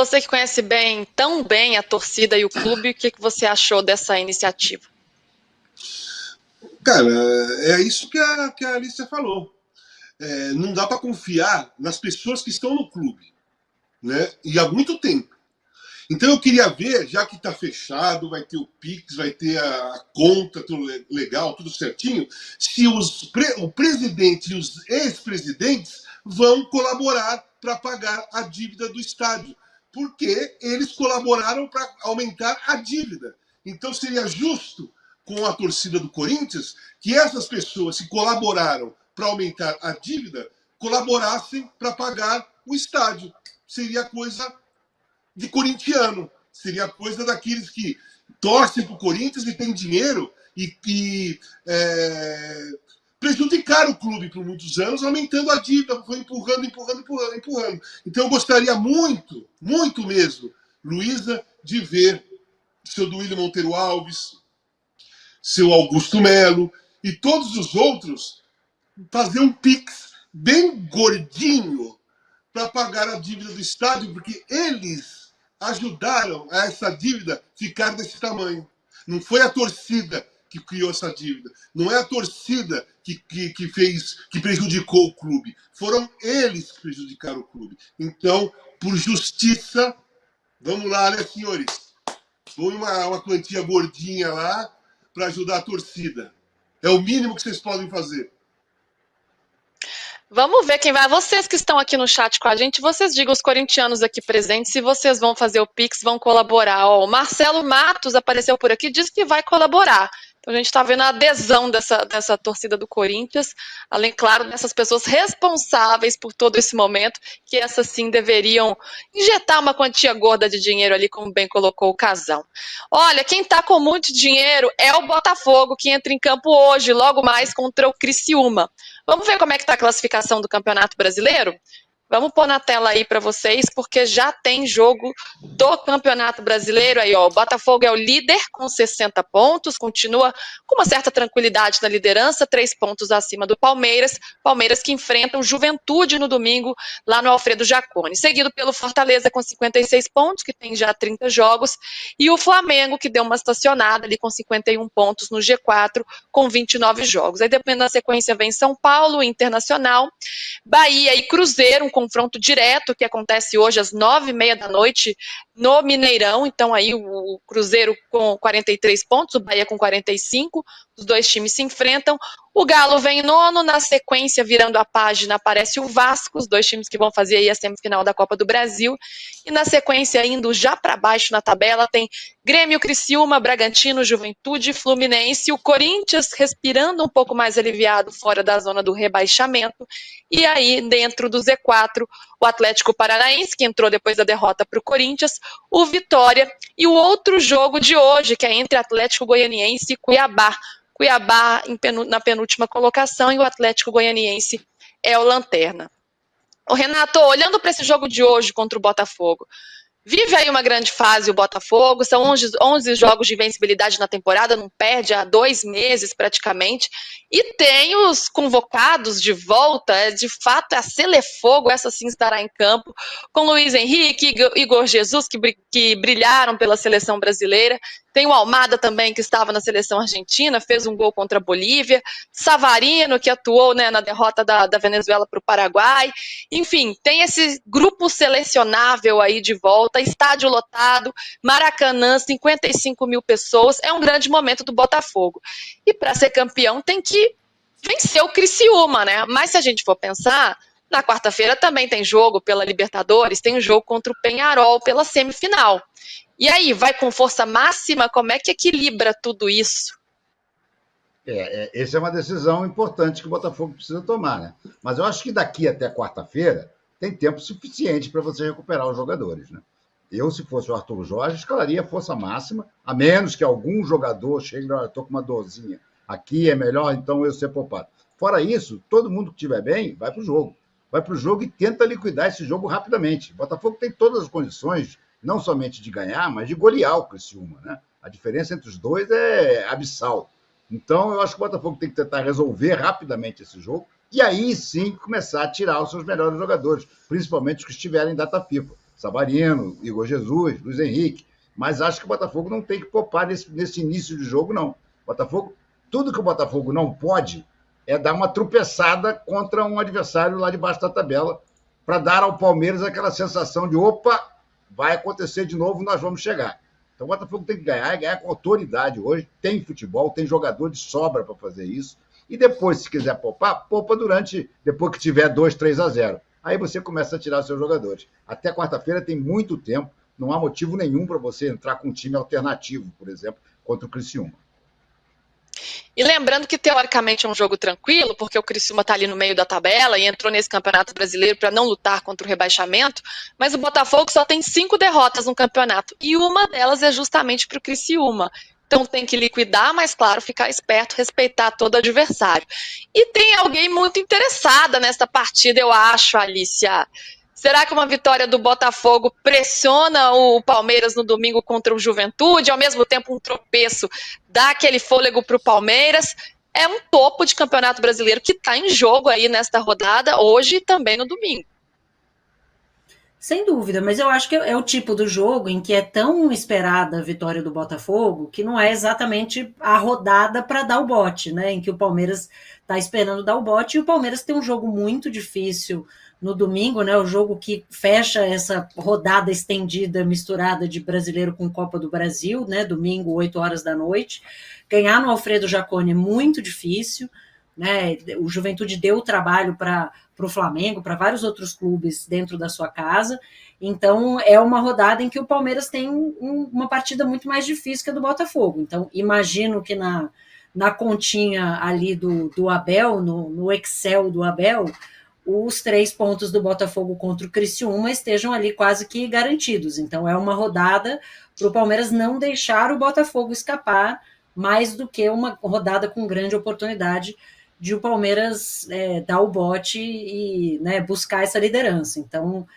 você que conhece tão bem a torcida e o clube, o que você achou dessa iniciativa? Cara, é isso que a Alicia falou. Não dá para confiar nas pessoas que estão no clube, né? E há muito tempo. Então eu queria ver, já que está fechado, vai ter o Pix, vai ter a conta, tudo legal, tudo certinho, se o presidente e os ex-presidentes vão colaborar para pagar a dívida do estádio. Porque eles colaboraram para aumentar a dívida. Então seria justo com a torcida do Corinthians que essas pessoas que colaboraram para aumentar a dívida colaborassem para pagar o estádio. Seria coisa de corintiano. Seria coisa daqueles que torcem para o Corinthians e têm dinheiro e prejudicaram o clube por muitos anos, aumentando a dívida, foi empurrando. Então eu gostaria muito, muito mesmo, Luísa, de ver seu Duílio Monteiro Alves, seu Augusto Melo e todos os outros fazer um Pix bem gordinho para pagar a dívida do estádio, porque eles ajudaram a essa dívida ficar desse tamanho. Não foi a torcida que criou essa dívida. Não é a torcida que prejudicou o clube. Foram eles que prejudicaram o clube. Então, por justiça, vamos lá, né, senhores? Põe uma quantia gordinha lá para ajudar a torcida. É o mínimo que vocês podem fazer. Vamos ver quem vai. Vocês que estão aqui no chat com a gente, vocês digam, os corintianos aqui presentes, se vocês vão fazer o Pix, vão colaborar. Ó, o Marcelo Matos apareceu por aqui, disse que vai colaborar. Então a gente está vendo a adesão dessa torcida do Corinthians, além, claro, dessas pessoas responsáveis por todo esse momento, que essas sim deveriam injetar uma quantia gorda de dinheiro ali, como bem colocou o Casão. Olha, quem está com muito dinheiro é o Botafogo, que entra em campo hoje, logo mais contra o Criciúma. Vamos ver como é que está a classificação do Campeonato Brasileiro? Vamos pôr na tela aí para vocês, porque já tem jogo do Campeonato Brasileiro aí, ó. O Botafogo é o líder com 60 pontos, continua com uma certa tranquilidade na liderança, 3 pontos acima do Palmeiras. Palmeiras que enfrenta o Juventude no domingo, lá no Alfredo Jaconi. Seguido pelo Fortaleza com 56 pontos, que tem já 30 jogos, e o Flamengo, que deu uma estacionada ali com 51 pontos no G4, com 29 jogos. Aí, dependendo da sequência, vem São Paulo, Internacional, Bahia e Cruzeiro, um confronto direto que acontece hoje às 9h30 da noite no Mineirão. Então aí o Cruzeiro com 43 pontos, o Bahia com 45, os dois times se enfrentam. O Galo vem nono, na sequência, virando a página, aparece o Vasco, os dois times que vão fazer aí a semifinal da Copa do Brasil. E na sequência, indo já para baixo na tabela, tem Grêmio, Criciúma, Bragantino, Juventude, Fluminense, o Corinthians respirando um pouco mais aliviado fora da zona do rebaixamento. E aí, dentro do Z4, o Atlético Paranaense, que entrou depois da derrota para o Corinthians, o Vitória e o outro jogo de hoje, que é entre Atlético Goianiense e Cuiabá. Cuiabá na penúltima colocação e o Atlético Goianiense é o lanterna. Ô Renato, olhando para esse jogo de hoje contra o Botafogo, vive aí uma grande fase o Botafogo, são 11 jogos de invencibilidade na temporada, não perde há 2 meses praticamente, e tem os convocados de volta, de fato a Selefogo, essa sim estará em campo, com Luiz Henrique, Igor Jesus, que brilharam pela seleção brasileira, tem o Almada também, que estava na seleção argentina, fez um gol contra a Bolívia, Savarino, que atuou, né, na derrota da Venezuela para o Paraguai, enfim, tem esse grupo selecionável aí de volta, estádio lotado, Maracanã, 55 mil pessoas, é um grande momento do Botafogo. E para ser campeão tem que vencer o Criciúma, né? Mas se a gente for pensar, na quarta-feira também tem jogo pela Libertadores, tem um jogo contra o Peñarol pela semifinal. E aí, vai com força máxima? Como é que equilibra tudo isso? Essa é uma decisão importante que o Botafogo precisa tomar, né? Mas eu acho que daqui até quarta-feira tem tempo suficiente para você recuperar os jogadores, né? Eu, se fosse o Arthur Jorge, escalaria força máxima, a menos que algum jogador chegue e estou com uma dorzinha. Aqui é melhor, então, eu ser poupado. Fora isso, todo mundo que estiver bem, vai para o jogo. Vai para o jogo e tenta liquidar esse jogo rapidamente. O Botafogo tem todas as condições, não somente de ganhar, mas de golear o Criciúma, né? A diferença entre os dois é abissal. Então, eu acho que o Botafogo tem que tentar resolver rapidamente esse jogo e aí sim começar a tirar os seus melhores jogadores, principalmente os que estiverem em data FIFA. Savarino, Igor Jesus, Luiz Henrique, mas acho que o Botafogo não tem que poupar nesse início de jogo, não. Botafogo, tudo que o Botafogo não pode é dar uma tropeçada contra um adversário lá debaixo da tabela, para dar ao Palmeiras aquela sensação de, opa, vai acontecer de novo, nós vamos chegar. Então o Botafogo tem que ganhar, e ganhar com autoridade hoje, tem futebol, tem jogador de sobra para fazer isso, e depois, se quiser poupar, poupa depois que tiver 2-3-0. Aí você começa a tirar seus jogadores. Até quarta-feira tem muito tempo, não há motivo nenhum para você entrar com um time alternativo, por exemplo, contra o Criciúma. E lembrando que, teoricamente, é um jogo tranquilo, porque o Criciúma está ali no meio da tabela e entrou nesse Campeonato Brasileiro para não lutar contra o rebaixamento, mas o Botafogo só tem 5 derrotas no campeonato, e uma delas é justamente para o Criciúma. Então tem que liquidar, mas, claro, ficar esperto, respeitar todo adversário. E tem alguém muito interessada nesta partida, eu acho, Alicia. Será que uma vitória do Botafogo pressiona o Palmeiras no domingo contra o Juventude? Ao mesmo tempo, um tropeço dá aquele fôlego para o Palmeiras? É um topo de Campeonato Brasileiro que está em jogo aí nesta rodada, hoje e também no domingo. Sem dúvida, mas eu acho que é o tipo do jogo em que é tão esperada a vitória do Botafogo que não é exatamente a rodada para dar o bote, né? Em que o Palmeiras está esperando dar o bote, e o Palmeiras tem um jogo muito difícil no domingo, né? O jogo que fecha essa rodada estendida, misturada de brasileiro com Copa do Brasil, né? Domingo, 8 horas da noite. Ganhar no Alfredo Jaconi é muito difícil, né? O Juventude deu o trabalho para o Flamengo, para vários outros clubes dentro da sua casa. Então, é uma rodada em que o Palmeiras tem uma partida muito mais difícil que a do Botafogo. Então, imagino que na continha ali do Abel, no Excel do Abel, os 3 pontos do Botafogo contra o Criciúma estejam ali quase que garantidos. Então, é uma rodada para o Palmeiras não deixar o Botafogo escapar, mais do que uma rodada com grande oportunidade de o Palmeiras dar o bote e, né, buscar essa liderança. Então,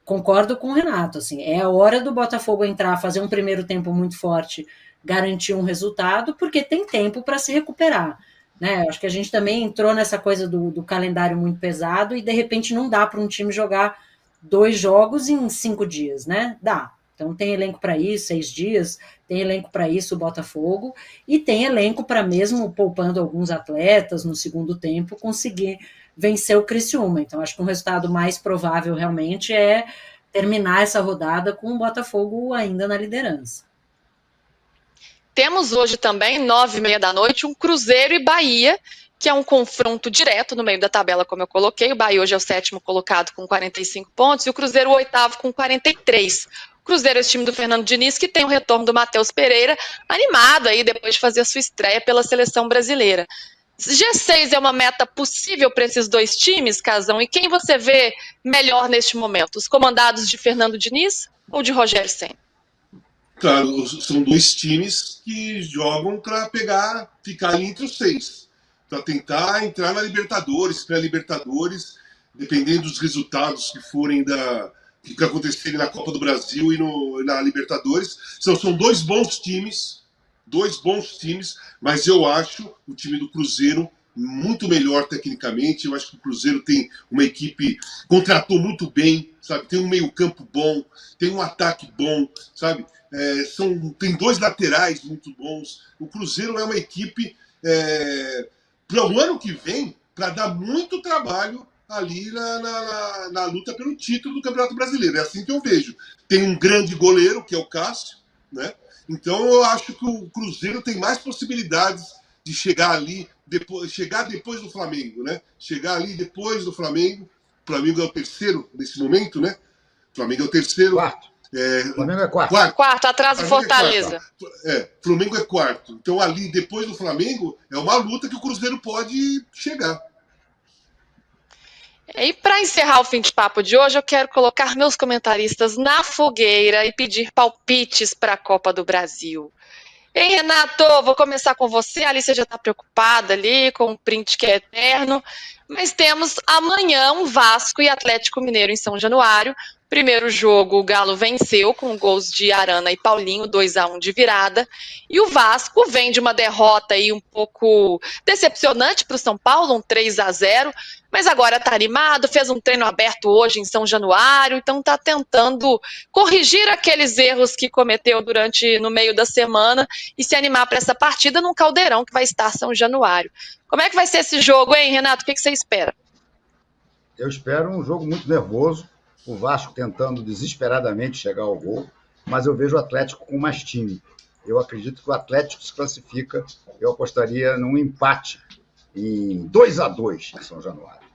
concordo com o Renato, assim, é a hora do Botafogo entrar, fazer um primeiro tempo muito forte, garantir um resultado, porque tem tempo para se recuperar. Né? Acho que a gente também entrou nessa coisa do calendário muito pesado e, de repente, não dá para um time jogar 2 jogos em 5 dias, né? Dá. Então tem elenco para isso, 6 dias, tem elenco para isso o Botafogo, e tem elenco para, mesmo poupando alguns atletas no segundo tempo, conseguir vencer o Criciúma. Então acho que um resultado mais provável realmente é terminar essa rodada com o Botafogo ainda na liderança. Temos hoje também, 9h30 da noite, um Cruzeiro e Bahia, que é um confronto direto no meio da tabela, como eu coloquei. O Bahia hoje é o 7º colocado com 45 pontos e o Cruzeiro o 8º com 43. Cruzeiro é esse time do Fernando Diniz, que tem o retorno do Matheus Pereira, animado aí depois de fazer a sua estreia pela seleção brasileira. G6 é uma meta possível para esses 2 times, Casão? E quem você vê melhor neste momento? Os comandados de Fernando Diniz ou de Rogério Ceni? Claro, são 2 times que jogam para ficar ali entre os 6, para tentar entrar na Libertadores, pré-Libertadores, dependendo dos resultados que forem que acontecerem na Copa do Brasil e na Libertadores. São 2 bons times, mas eu acho o time do Cruzeiro muito melhor tecnicamente. Eu acho que o Cruzeiro tem uma equipe, contratou muito bem, sabe? Tem um meio-campo bom, tem um ataque bom, sabe? Tem 2 laterais muito bons. O Cruzeiro é uma equipe para o ano que vem, para dar muito trabalho ali na luta pelo título do Campeonato Brasileiro. É assim que eu vejo. Tem um grande goleiro, que é o Cássio, né? Então eu acho que o Cruzeiro tem mais possibilidades de chegar ali, chegar depois do Flamengo, né? Chegar ali depois do Flamengo. O Flamengo é o 3º nesse momento, né? O Flamengo é o 3º. Quarto. Flamengo é quarto. Quarto, atrás do Fortaleza. Flamengo é 4º. Então ali, depois do Flamengo, é uma luta que o Cruzeiro pode chegar. E para encerrar o fim de papo de hoje, eu quero colocar meus comentaristas na fogueira e pedir palpites para a Copa do Brasil. Hein, Renato? Vou começar com você. A Alicia já está preocupada ali com o print que é eterno. Mas temos amanhã um Vasco e Atlético Mineiro em São Januário. Primeiro jogo, o Galo venceu com gols de Arana e Paulinho, 2-1 de virada. E o Vasco vem de uma derrota aí um pouco decepcionante para o São Paulo, um 3-0. mas agora está animado, fez um treino aberto hoje em São Januário, então está tentando corrigir aqueles erros que cometeu no meio da semana e se animar para essa partida num caldeirão que vai estar São Januário. Como é que vai ser esse jogo, hein, Renato? O que você espera? Eu espero um jogo muito nervoso, o Vasco tentando desesperadamente chegar ao gol, mas eu vejo o Atlético com mais time. Eu acredito que o Atlético se classifica, eu apostaria num empate em 2-2 em São Januário.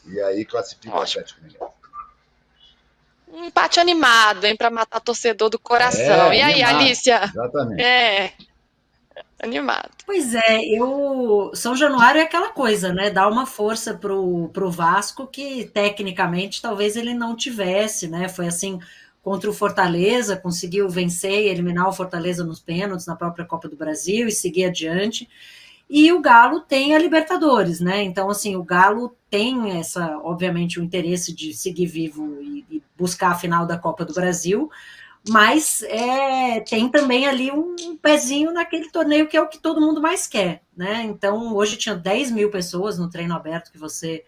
E aí classifica o Atlético Mineiro. Um empate animado, hein, para matar torcedor do coração. E aí, animado, Alicia? Exatamente. Animado. Pois é, São Januário é aquela coisa, né? Dá uma força pro Vasco que, tecnicamente, talvez ele não tivesse, né? Foi assim contra o Fortaleza, conseguiu vencer e eliminar o Fortaleza nos pênaltis na própria Copa do Brasil e seguir adiante. E o Galo tem a Libertadores, né? Então, assim, o Galo tem obviamente, o interesse de seguir vivo e buscar a final da Copa do Brasil, mas tem também ali um pezinho naquele torneio que é o que todo mundo mais quer, né? Então, hoje tinha 10 mil pessoas no treino aberto que você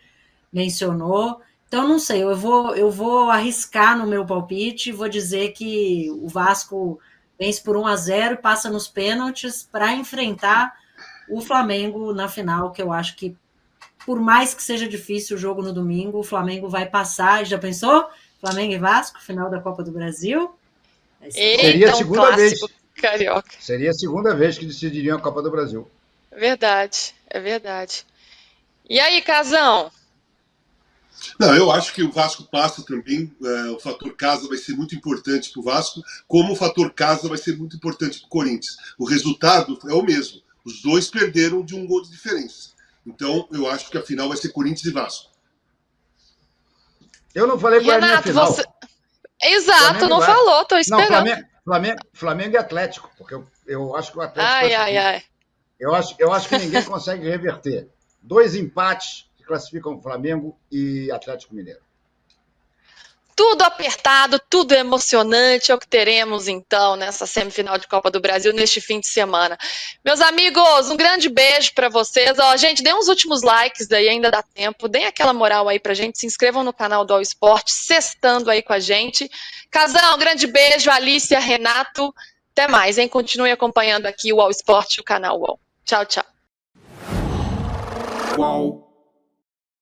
mencionou. Então, não sei, eu vou arriscar no meu palpite, vou dizer que o Vasco vence por 1-0 e passa nos pênaltis para enfrentar o Flamengo na final, que eu acho que, por mais que seja difícil o jogo no domingo, o Flamengo vai passar. Já pensou? Flamengo e Vasco, final da Copa do Brasil? Seria a segunda vez. Carioca. Seria a segunda vez que decidiriam a Copa do Brasil. Verdade, é verdade. E aí, Casão? Não, eu acho que o Vasco passa também. O fator casa vai ser muito importante para o Vasco, como o fator casa vai ser muito importante para o Corinthians. O resultado é o mesmo. Os dois perderam de um gol de diferença. Então, eu acho que a final vai ser Corinthians e Vasco. Eu não falei qual é a minha final. Exato, Flamengo não falou, tô esperando. Não, Flamengo e Atlético, porque eu acho que o Atlético... Ai. Eu acho que ninguém consegue reverter. 2 empates que classificam o Flamengo e Atlético Mineiro. Tudo apertado, tudo emocionante, é o que teremos então nessa semifinal de Copa do Brasil neste fim de semana. Meus amigos, um grande beijo para vocês. Gente, dê uns últimos likes daí, ainda dá tempo. Deem aquela moral aí pra gente, se inscrevam no canal do All Sport, sextando aí com a gente. Casão, um grande beijo, Alicia, Renato, até mais, hein? Continue acompanhando aqui o All Sport e o canal UOL. Tchau, tchau. Uau.